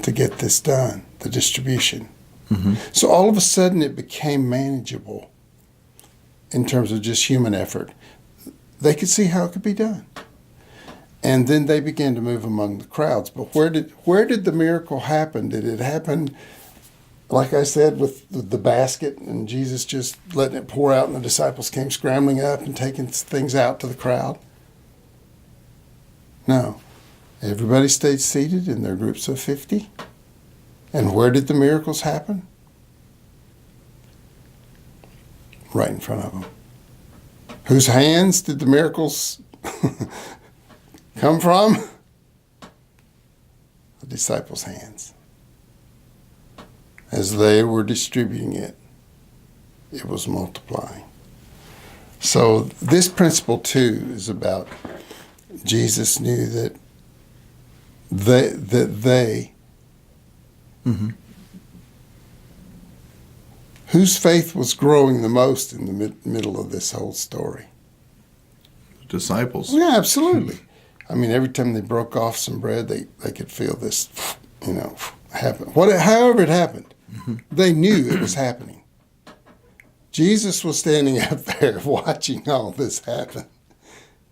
to get this done, the distribution. Mm-hmm. So all of a sudden it became manageable in terms of just human effort. They could see how it could be done. And then they began to move among the crowds. But where did the miracle happen? Did it happen, like I said, with the basket and Jesus just letting it pour out and the disciples came scrambling up and taking things out to the crowd? No. Everybody stayed seated in their groups of 50. And where did the miracles happen? Right in front of them. Whose hands did the miracles come from? The disciples' hands. As they were distributing it, it was multiplying. So this principle too is about Jesus knew that they Mm-hmm. whose faith was growing the most in the middle of this whole story? Disciples. Yeah, absolutely. I mean, every time they broke off some bread, they could feel this, happen. However it happened, they knew it was happening. Jesus was standing up there watching all this happen.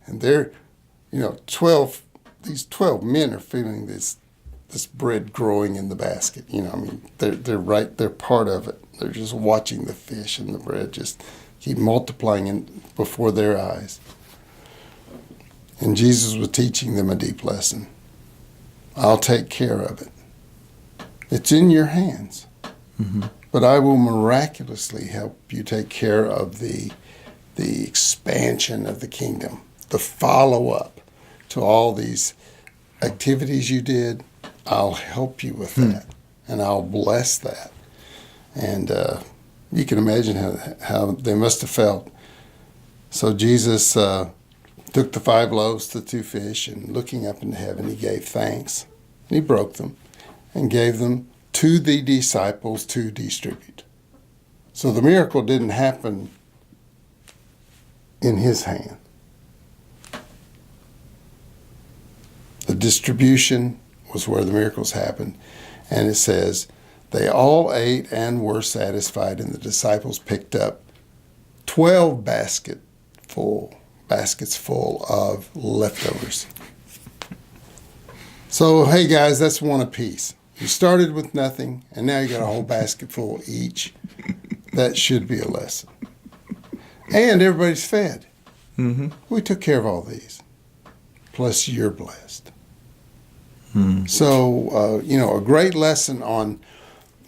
And they're, these 12 men are feeling this bread growing in the basket. They're part of it. They're just watching the fish and the bread just keep multiplying before their eyes. And Jesus was teaching them a deep lesson. I'll take care of it. It's in your hands. Mm-hmm. But I will miraculously help you take care of the expansion of the kingdom, the follow-up to all these activities you did. I'll help you with that, and I'll bless that. And you can imagine how they must have felt. So Jesus took the 5 loaves, the 2 fish, and looking up into heaven, he gave thanks. He broke them and gave them to the disciples to distribute. So the miracle didn't happen in his hand. The distribution was where the miracles happened. And it says, they all ate and were satisfied, and the disciples picked up 12 baskets full of leftovers. So, hey guys, that's one apiece. You started with nothing, and now you got a whole basket full each. That should be a lesson. And everybody's fed. Mm-hmm. We took care of all these. Plus, you're blessed. Mm. So, a great lesson on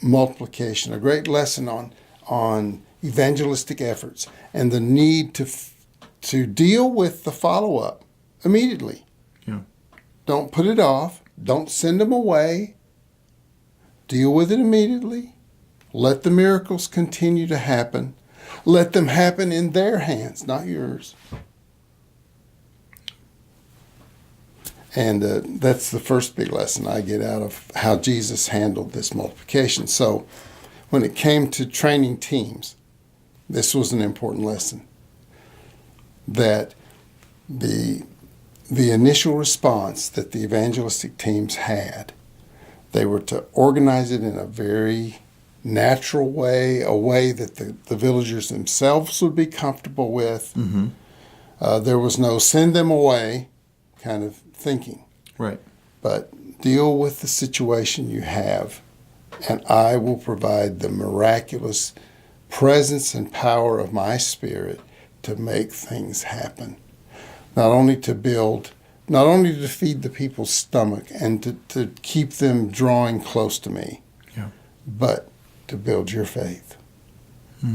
multiplication, a great lesson on evangelistic efforts, and the need to deal with the follow-up immediately. Yeah. Don't put it off. Don't send them away. Deal with it immediately. Let the miracles continue to happen. Let them happen in their hands, not yours. And that's the first big lesson I get out of how Jesus handled this multiplication. So when it came to training teams, this was an important lesson. That the initial response that the evangelistic teams had, they were to organize it in a very natural way, a way that the villagers themselves would be comfortable with. Mm-hmm. There was no send them away kind of thinking. Right. But deal with the situation you have, and I will provide the miraculous presence and power of my Spirit to make things happen. Not only to feed the people's stomach and to keep them drawing close to me, Yeah. but to build your faith,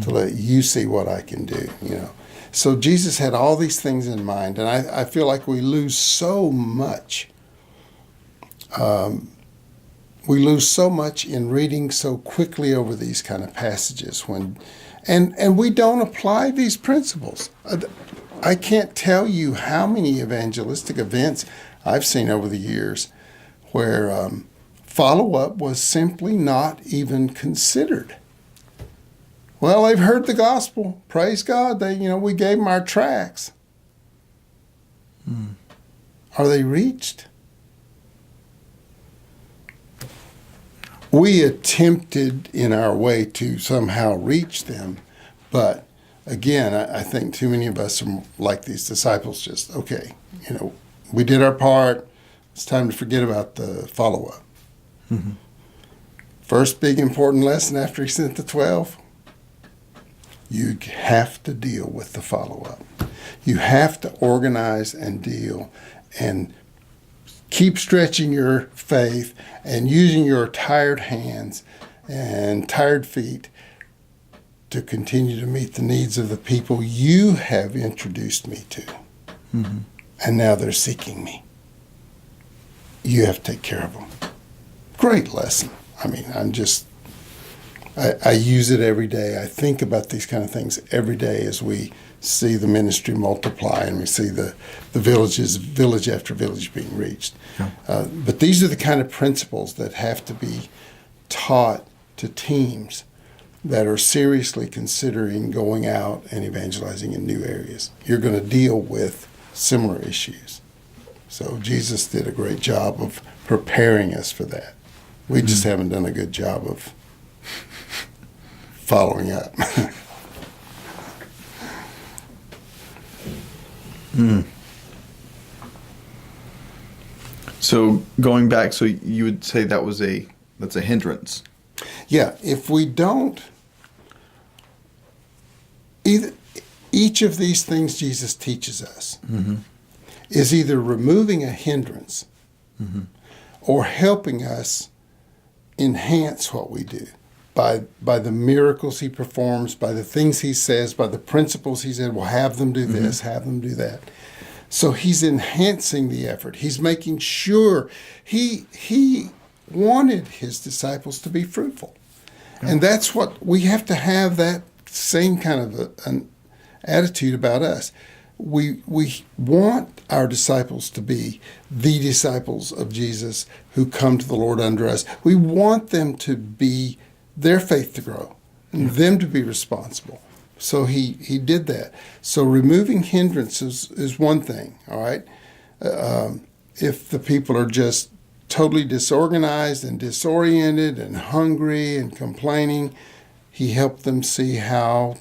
to let you see what I can do, So Jesus had all these things in mind, and I feel like we lose so much. We lose so much in reading so quickly over these kind of passages and we don't apply these principles. I can't tell you how many evangelistic events I've seen over the years where follow-up was simply not even considered. Well, they've heard the gospel. Praise God. We gave them our tracts. Are they reached? we attempted in our way to somehow reach them, but again, I think too many of us are like these disciples. Just okay, we did our part. It's time to forget about the follow-up. Mm-hmm. First big important lesson after he sent the 12, you have to deal with the follow-up. You have to organize and deal and keep stretching your faith and using your tired hands and tired feet to continue to meet the needs of the people you have introduced me to. Mm-hmm. And now they're seeking me. You have to take care of them. Great lesson. I mean, I use it every day. I think about these kind of things every day as we see the ministry multiply and we see the village after village being reached. Yeah. But these are the kind of principles that have to be taught to teams that are seriously considering going out and evangelizing in new areas. You're going to deal with similar issues. So Jesus did a great job of preparing us for that. We just haven't done a good job of following up. So going back, so you would say that's a hindrance. Yeah, if we don't, each of these things Jesus teaches us is either removing a hindrance or helping us enhance what we do by the miracles he performs, by the things he says, by the principles he said, well, have them do this, have them do that. So he's enhancing the effort. He's making sure he wanted his disciples to be fruitful. And that's what we have to have, that same kind of an attitude about us. We want our disciples to be the disciples of Jesus who come to the Lord under us. We want them to be, their faith to grow and them to be responsible. So he did that. So removing hindrances is one thing, all right? If the people are just totally disorganized and disoriented and hungry and complaining, he helped them see how,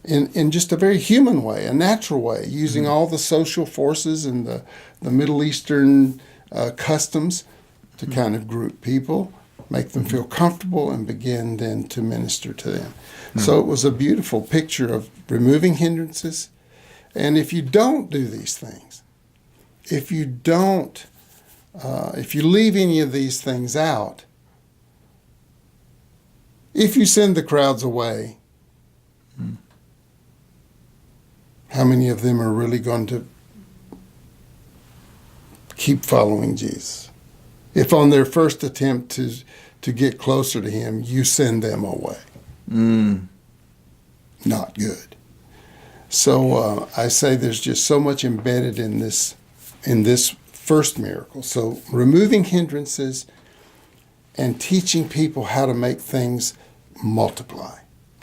in just a very human way, a natural way, using all the social forces and the Middle Eastern customs to kind of group people, make them feel comfortable, and begin then to minister to them. So it was a beautiful picture of removing hindrances. And if you don't do these things, if you leave any of these things out, if you send the crowds away, how many of them are really going to keep following Jesus? If on their first attempt to get closer to him, you send them away. Not good. So I say there's just so much embedded in this first miracle. So removing hindrances and teaching people how to make things multiply.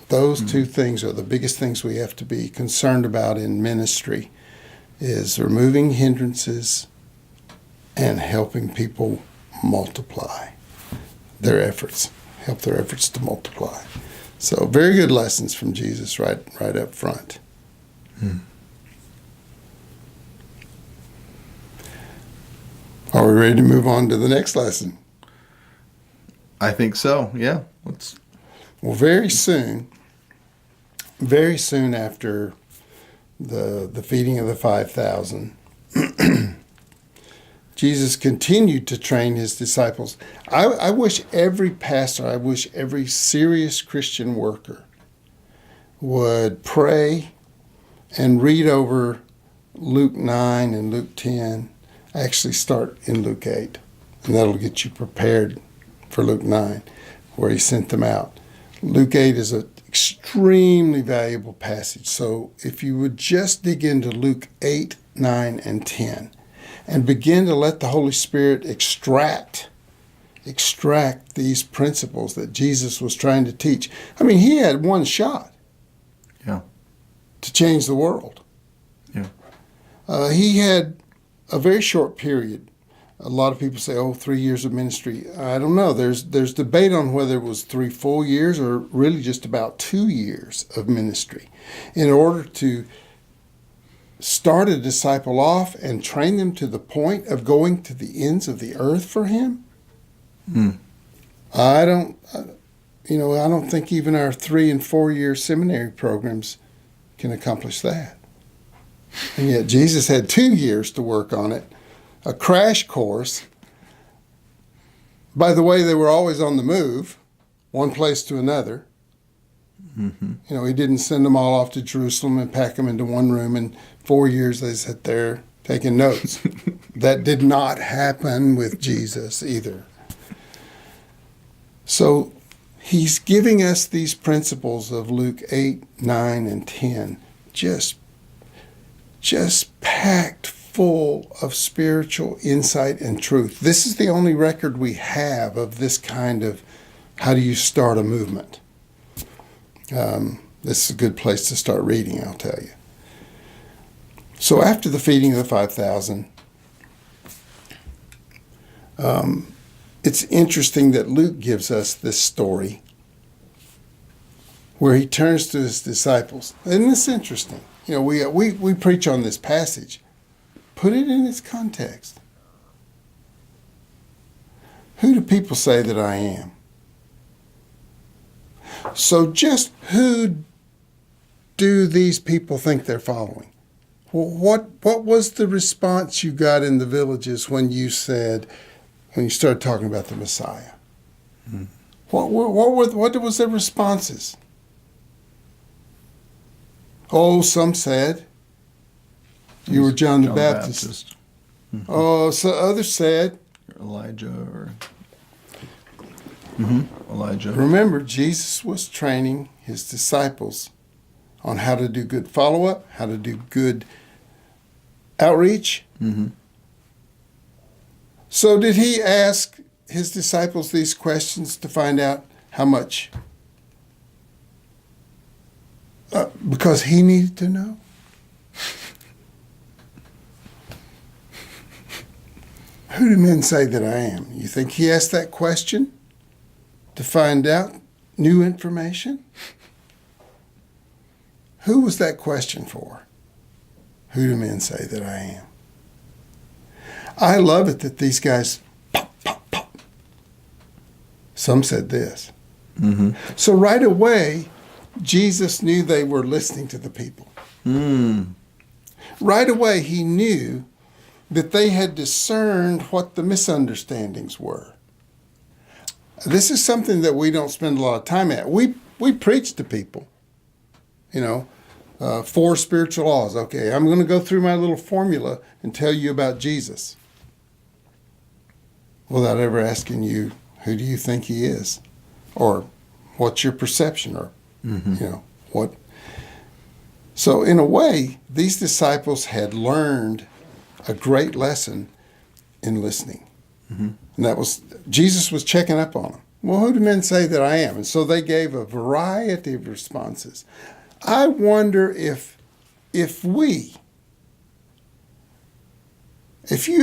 Those two things are the biggest things we have to be concerned about in ministry, is removing hindrances and helping people multiply their efforts, help their efforts to multiply. So very good lessons from Jesus right up front. Are we ready to move on to the next lesson? I think so, yeah. Well, very soon after the feeding of the 5,000, Jesus continued to train his disciples. I wish every pastor, I wish every serious Christian worker would pray and read over Luke 9 and Luke 10. Actually start in Luke 8, and that'll get you prepared for Luke 9, where he sent them out. Luke 8 is an extremely valuable passage. So if you would just dig into Luke 8, 9, and 10, and begin to let the Holy Spirit extract these principles that Jesus was trying to teach. I mean, he had one shot to change the world. Yeah. He had a very short period A lot of people say, "Oh, 3 years of ministry." I don't know. There's debate on whether it was 3 full years or really just about 2 years of ministry, in order to start a disciple off and train them to the point of going to the ends of the earth for Him. I don't think even our 3 and 4 year seminary programs can accomplish that. And yet Jesus had 2 years to work on it, a crash course. By the way, they were always on the move, one place to another. He didn't send them all off to Jerusalem and pack them into one room. And 4 years they sat there taking notes. That did not happen with Jesus either. So He's giving us these principles of Luke 8, 9, and 10, just packed full of spiritual insight and truth. This is the only record we have of this kind of how do you start a movement. This is a good place to start reading, I'll tell you. So after the feeding of the 5,000, it's interesting that Luke gives us this story where he turns to his disciples. Isn't this interesting? We preach on this passage. Put it in its context. Who do people say that I am? So just who do these people think they're following? Well, what was the response you got in the villages when you started talking about the Messiah? What was their responses? Oh, some said you were John the Baptist. Oh, so others said Elijah or Elijah. Remember, Jesus was training his disciples on how to do good follow-up, how to do good outreach. So did he ask his disciples these questions to find out how much? Because he needed to know? Who do men say that I am? You think he asked that question to find out new information? Who was that question for? Who do men say that I am? I love it that these guys pop, pop, pop. Some said this. So right away, Jesus knew they were listening to the people. Right away, he knew that they had discerned what the misunderstandings were. This is something that we don't spend a lot of time at. We preach to people, 4 spiritual laws. Okay, I'm going to go through my little formula and tell you about Jesus, without ever asking you, who do you think he is? Or what's your perception? Or, what? So in a way, these disciples had learned a great lesson in listening. And that was, Jesus was checking up on them. Well, who do men say that I am? And so they gave a variety of responses. I wonder if you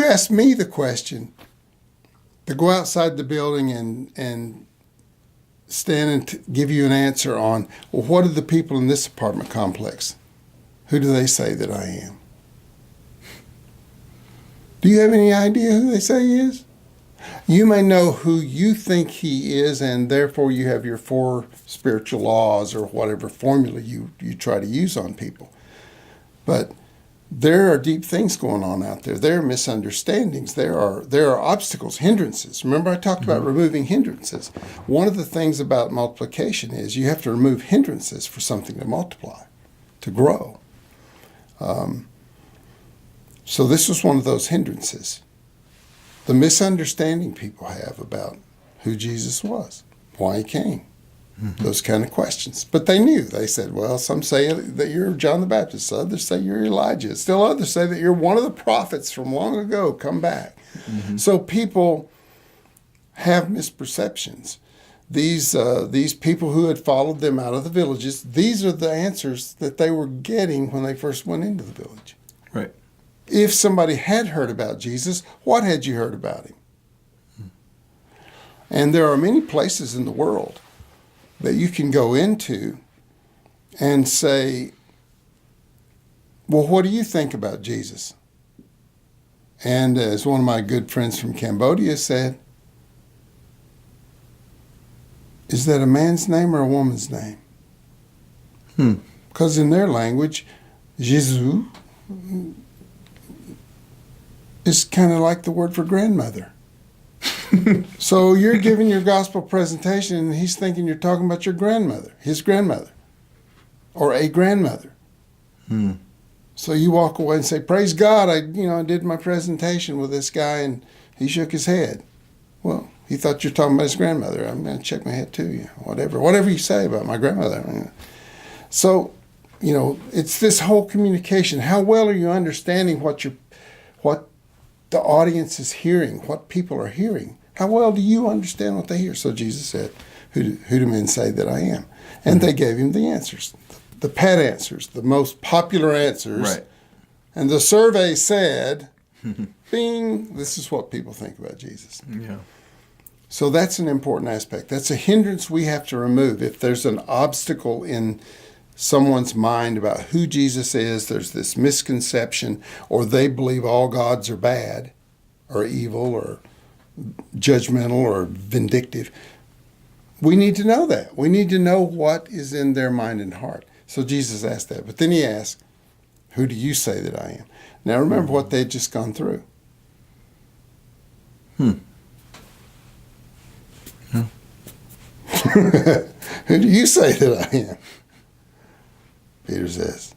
ask me the question, to go outside the building and stand and give you an answer on, well, what are the people in this apartment complex? Who do they say that I am? Do you have any idea who they say he is? You may know who you think he is, and therefore you have your 4 spiritual laws or whatever formula you try to use on people. But there are deep things going on out there. There are misunderstandings. There are obstacles, hindrances. Remember I talked about removing hindrances. One of the things about multiplication is you have to remove hindrances for something to multiply, to grow. So this was one of those hindrances. The misunderstanding people have about who Jesus was, why he came, those kind of questions. But they knew. They said, well, some say that you're John the Baptist. Others say you're Elijah. Still others say that you're one of the prophets from long ago. Come back. So people have misperceptions. These people who had followed them out of the villages, these are the answers that they were getting when they first went into the village. Right. If somebody had heard about Jesus, what had you heard about him? And there are many places in the world that you can go into and say, well, what do you think about Jesus? And as one of my good friends from Cambodia said, is that a man's name or a woman's name? Because in their language, Jesus is kind of like the word for grandmother. So you're giving your gospel presentation and he's thinking you're talking about your grandmother, his grandmother, or a grandmother. So you walk away and say, praise God, I did my presentation with this guy and he shook his head. Well, he thought you're talking about his grandmother. I'm going to check my head too, whatever you say about my grandmother. So, it's this whole communication. How well are you understanding what the audience is hearing, what people are hearing? How well do you understand what they hear? So Jesus said, who do men say that I am? And they gave him the answers, the pat answers, the most popular answers. Right. And the survey said, bing, this is what people think about Jesus. Yeah. So that's an important aspect. That's a hindrance we have to remove. If there's an obstacle in someone's mind about who Jesus is, there's this misconception, or they believe all gods are bad or evil or judgmental or vindictive. We need to know that. We need to know what is in their mind and heart. So Jesus asked that. But then he asked, who do you say that I am? Now remember what they'd just gone through. Who do you say that I am? Peter says,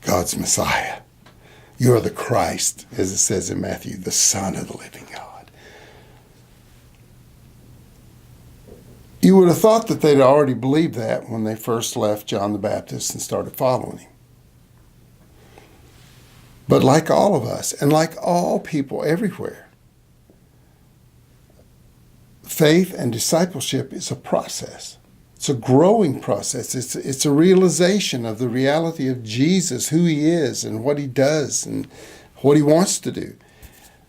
God's Messiah. You are the Christ, as it says in Matthew, the Son of the living God. You would have thought that they'd already believed that when they first left John the Baptist and started following him. But like all of us, and like all people everywhere, faith and discipleship is a process. It's a growing process. It's a realization of the reality of Jesus, who he is and what he does and what he wants to do.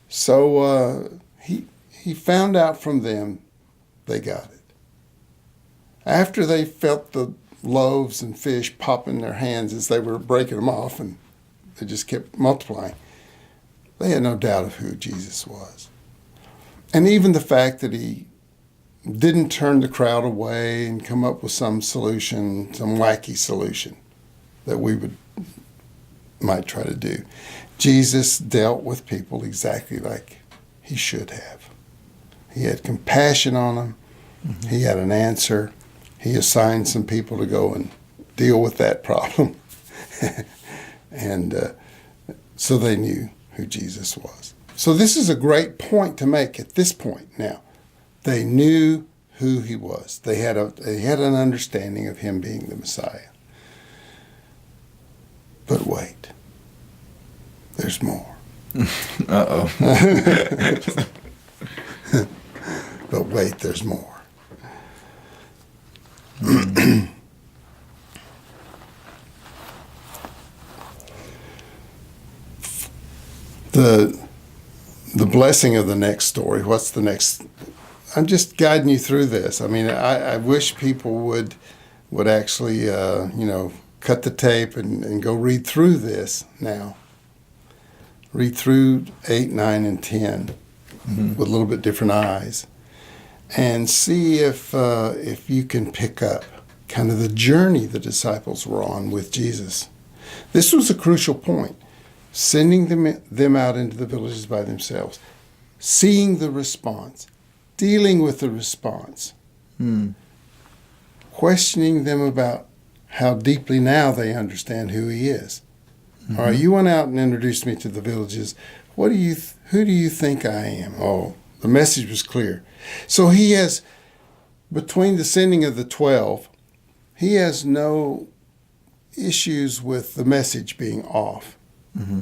So he found out from them they got it. After they felt the loaves and fish pop in their hands as they were breaking them off and they just kept multiplying, they had no doubt of who Jesus was. And even the fact that he didn't turn the crowd away and come up with some solution, some wacky solution that we might try to do. Jesus dealt with people exactly like he should have. He had compassion on them. Mm-hmm. He had an answer. He assigned some people to go and deal with that problem. And so they knew who Jesus was. So this is a great point to make at this point now. They knew who he was. They had an understanding of him being the Messiah. But wait, there's more. Uh-oh. But wait, there's more. The blessing of the next story. What's the next? I'm just guiding you through this. I mean, I wish people would actually, cut the tape and go read through this now. Read through 8, 9, and 10 with a little bit different eyes, and see if you can pick up kind of the journey the disciples were on with Jesus. This was a crucial point. Sending them out into the villages by themselves, seeing the response, dealing with the response, questioning them about how deeply now they understand who he is. All right, you went out and introduced me to the villages. Who do you think I am? Oh, the message was clear. So he has, between the sending of the 12, he has no issues with the message being off. Mm-hmm.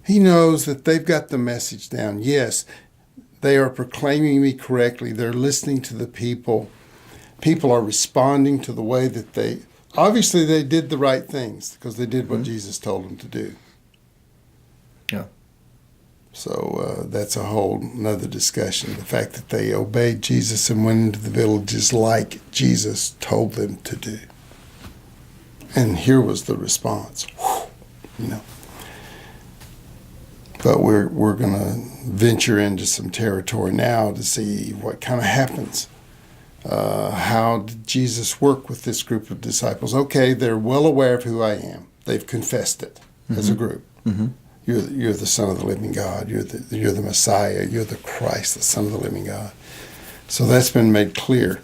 He knows that they've got the message down. Yes, they are proclaiming me correctly. They're listening to the people. People are responding to the way that obviously they did the right things because they did what Jesus told them to do. So that's a whole another discussion. The fact that they obeyed Jesus and went into the villages like Jesus told them to do. And here was the response. Whew, But we're going to venture into some territory now to see what kind of happens. How did Jesus work with this group of disciples? Okay, they're well aware of who I am. They've confessed it as a group. Mm-hmm. You're the Son of the living God. You're the Messiah. You're the Christ, the Son of the living God. So that's been made clear.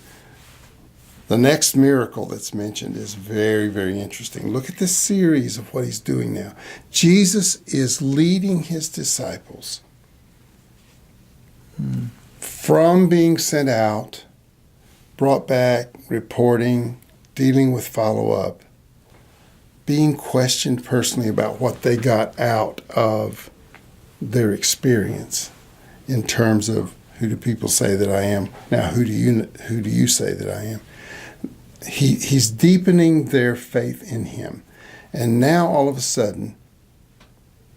The next miracle that's mentioned is very, very interesting. Look at this series of what he's doing now. Jesus is leading his disciples from being sent out, brought back, reporting, dealing with follow-up, being questioned personally about what they got out of their experience in terms of who do people say that I am? Now, who do you say that I am? He's deepening their faith in him. And now all of a sudden,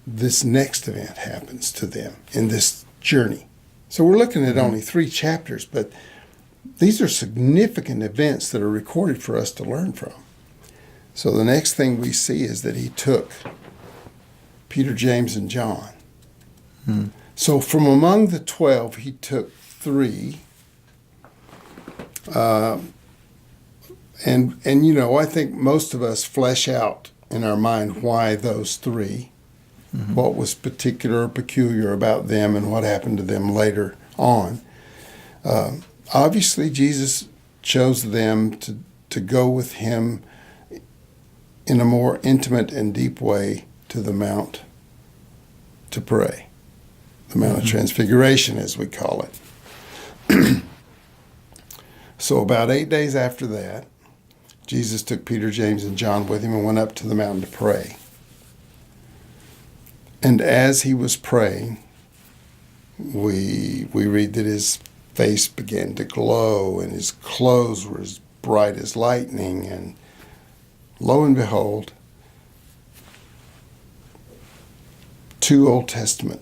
this next event happens to them in this journey. So we're looking at only 3 chapters, but these are significant events that are recorded for us to learn from. So the next thing we see is that he took Peter, James, and John. So from among the 12, he took 3. And I think most of us flesh out in our mind why those 3, what was particular or peculiar about them and what happened to them later on. Obviously, Jesus chose them to go with him in a more intimate and deep way to the Mount to pray. The Mount of Transfiguration, as we call it. So about 8 days after that, Jesus took Peter, James, and John with him and went up to the mountain to pray. And as he was praying, we read that his face began to glow and his clothes were as bright as lightning. And lo and behold, 2 Old Testament,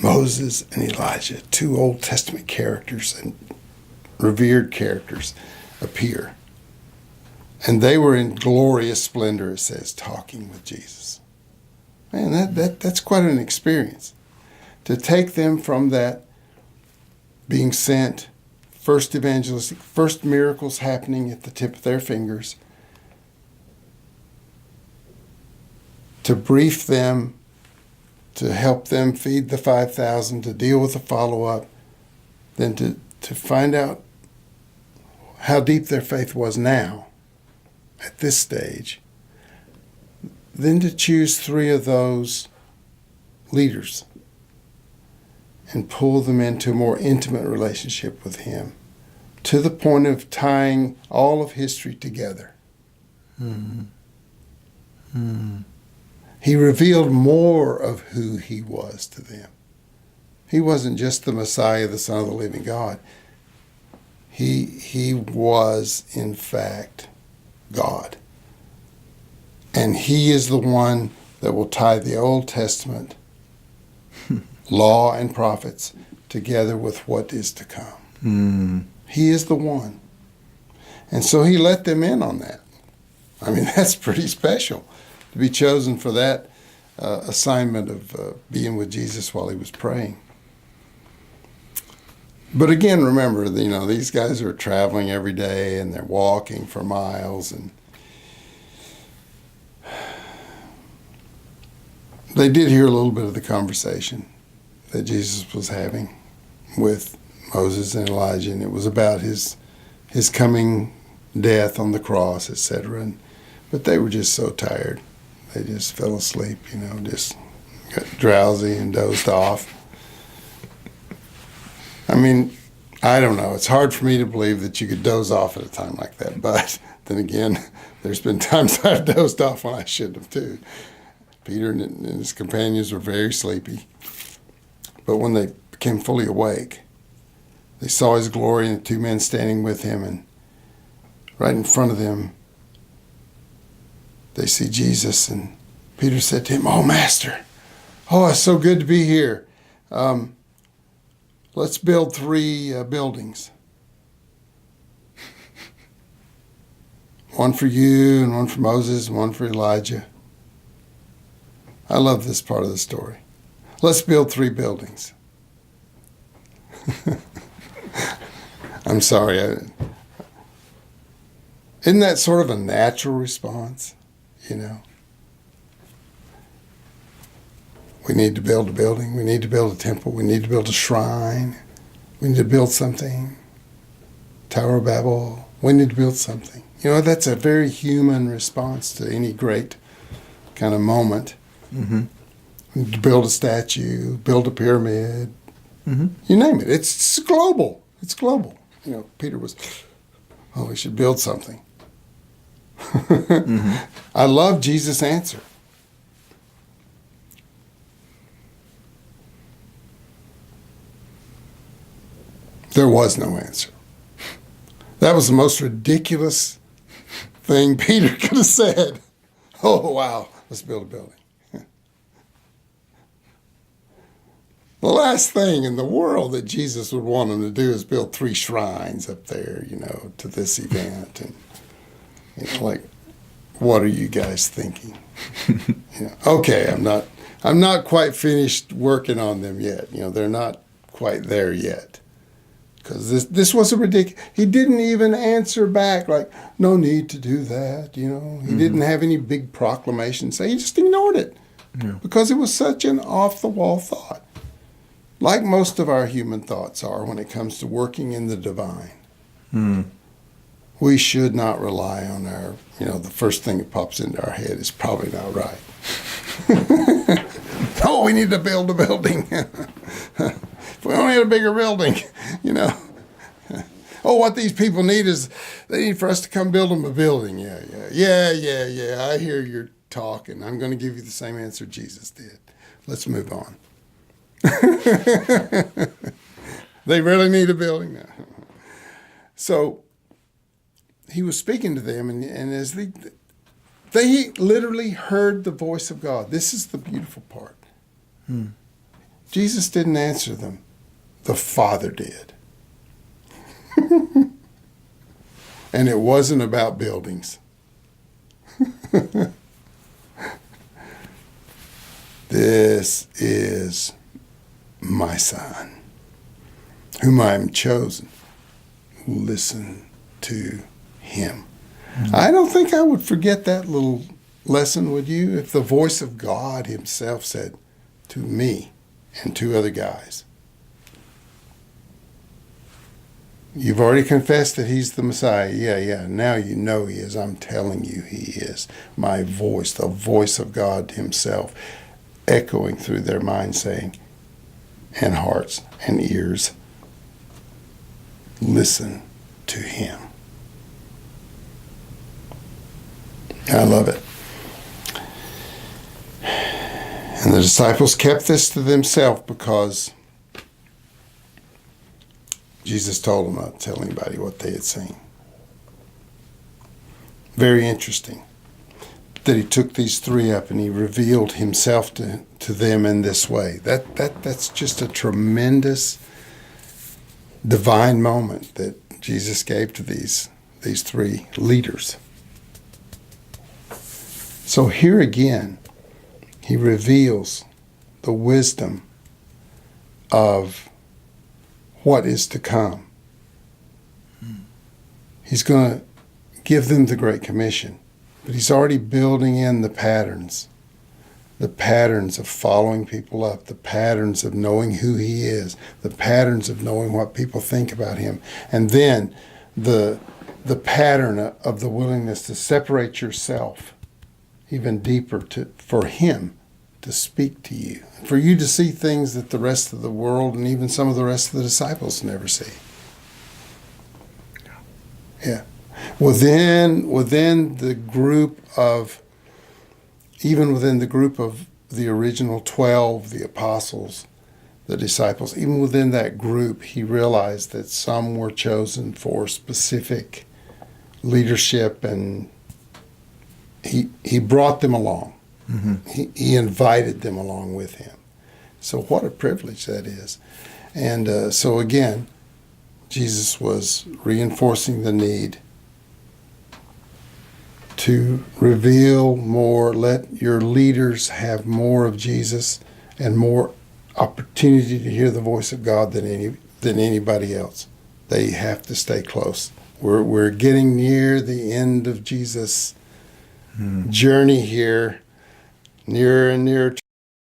Moses and Elijah, 2 Old Testament characters and revered characters appear. And they were in glorious splendor, it says, talking with Jesus. Man, that's quite an experience. To take them from that being sent, first evangelistic, first miracles happening at the tip of their fingers, to brief them, to help them feed the 5,000, to deal with the follow-up, then to find out how deep their faith was now, at this stage, then to choose 3 of those leaders and pull them into a more intimate relationship with him, to the point of tying all of history together. He revealed more of who he was to them. He wasn't just the Messiah, the Son of the living God. He was, in fact, God. And he is the one that will tie the Old Testament law and prophets together with what is to come. He is the one. And so he let them in on that. I mean, that's pretty special to be chosen for that assignment of being with Jesus while he was praying. But again, remember, these guys are traveling every day and they're walking for miles, and they did hear a little bit of the conversation that Jesus was having with Moses and Elijah, and it was about his coming death on the cross, etc. But they were just so tired. They just fell asleep, just got drowsy and dozed off. I mean, I don't know. It's hard for me to believe that you could doze off at a time like that. But then again, there's been times I've dozed off when I shouldn't have too. Peter and his companions were very sleepy. But when they became fully awake, they saw his glory and the 2 men standing with him. And right in front of them, they see Jesus. And Peter said to him, "Oh, Master, Oh, it's so good to be here. Let's build 3 buildings. One for you, and one for Moses, and one for Elijah. I love this part of the story. Let's build 3 buildings. I'm sorry. Isn't that sort of a natural response? You know? We need to build a building. We need to build a temple. We need to build a shrine. We need to build something. Tower of Babel. We need to build something. You know, that's a very human response to any great kind of moment. Mm-hmm. We need to build a statue, build a pyramid. Mm-hmm. You name it. It's global. It's global. You know, Peter was, we should build something. Mm-hmm. I love Jesus' answer. There was no answer. That was the most ridiculous thing Peter could have said. Oh, wow, let's build a building. The last thing in the world that Jesus would want them to do is build 3 shrines up there, you know, to this event. And, you know, like, what are you guys thinking? You know, okay, I'm not quite finished working on them yet. You know, they're not quite there yet. Because this was a ridiculous. He didn't even answer back like, no need to do that. You know, he didn't have any big proclamation say. He just ignored it because it was such an off the wall thought, like most of our human thoughts are when it comes to working in the divine. We should not rely on our. You know, the first thing that pops into our head is probably not right. Oh, we need to build a building. If we only had a bigger building, you know. Oh, what these people need is they need for us to come build them a building. Yeah. I hear your talk, and I'm going to give you the same answer Jesus did. Let's move on. They really need a building now. So he was speaking to them, and as they literally heard the voice of God. This is the beautiful part. Jesus didn't answer them. The Father did. And it wasn't about buildings. This is my Son, whom I am chosen. Listen to him. I don't think I would forget that little lesson, would you? If the voice of God himself said to me and 2 other guys, you've already confessed that he's the Messiah. Yeah. Now you know he is. I'm telling you he is. My voice, the voice of God himself, echoing through their minds saying, and hearts and ears, listen to him. I love it. And the disciples kept this to themselves because Jesus told them not to tell anybody what they had seen. Very interesting that he took these 3 up and he revealed himself to them in this way. That's just a tremendous divine moment that Jesus gave to these 3 leaders. So here again, he reveals the wisdom of what is to come. He's going to give them the Great Commission, but he's already building in the patterns of following people up, the patterns of knowing who he is, the patterns of knowing what people think about him, and then the pattern of the willingness to separate yourself even deeper for him to speak to you, for you to see things that the rest of the world and even some of the rest of the disciples never see. Yeah. Within the group of the original 12, the apostles, the disciples, even within that group, he realized that some were chosen for specific leadership, and he brought them along. He invited them along with him. So what a privilege that is. And so again, Jesus was reinforcing the need to reveal more, let your leaders have more of Jesus and more opportunity to hear the voice of God than anybody else. They have to stay close. We're getting near the end of Jesus' journey here, nearer and nearer